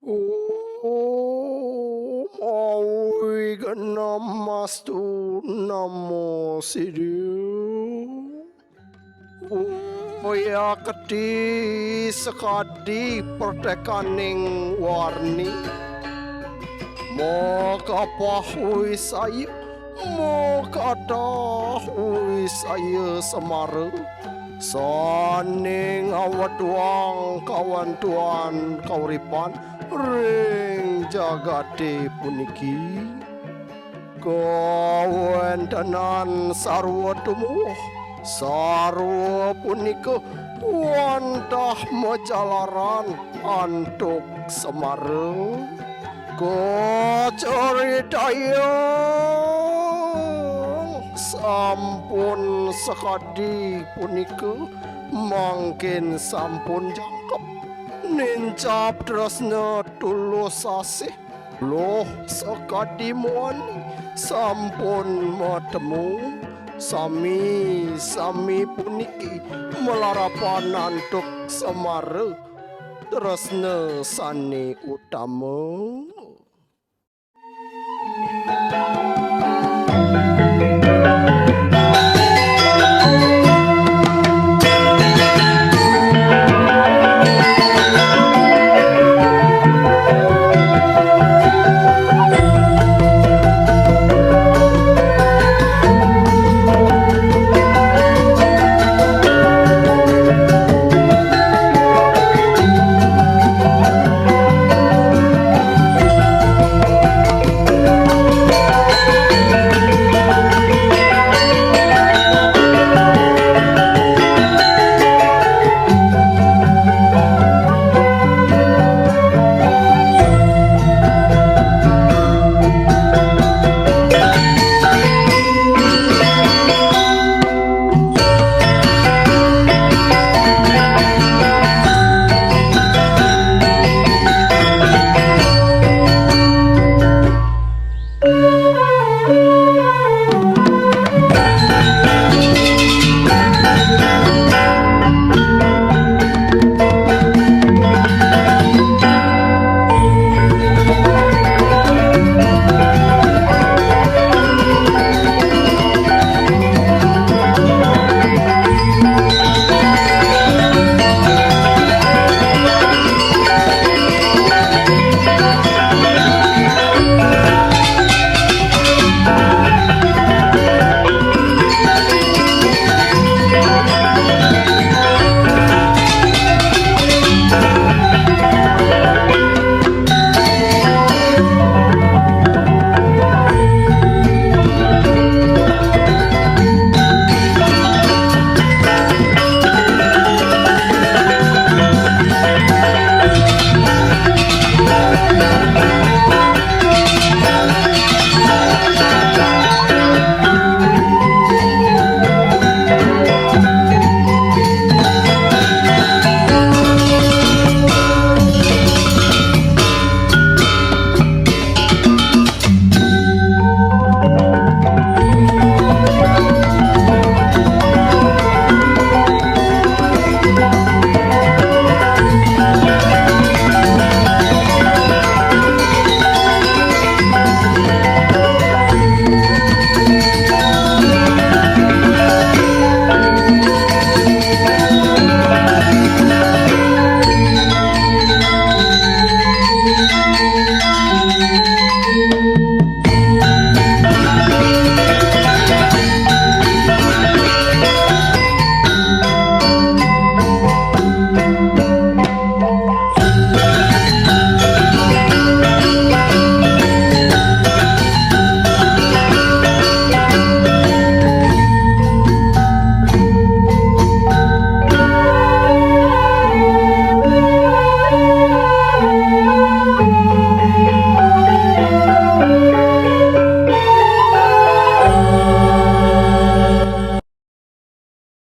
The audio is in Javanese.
Om Awi Ganamastu Namo Siddhu. Oya kedi sekadi pertekaning warni. Maka pahui saya, maka dahui saya semara. Saning awat wang kawan tuan kauripan ring jagate puniki. Kawan tenan sarwa tumuh, sarwa punika wantah majalaran antuk semara. Kacaritayang sampun sekadi punika mangkin sampun jangkep nincap tresna tulus asih loh sekadi muani sampun matemu sami puniki melarapan antuk semara tresna sane utama.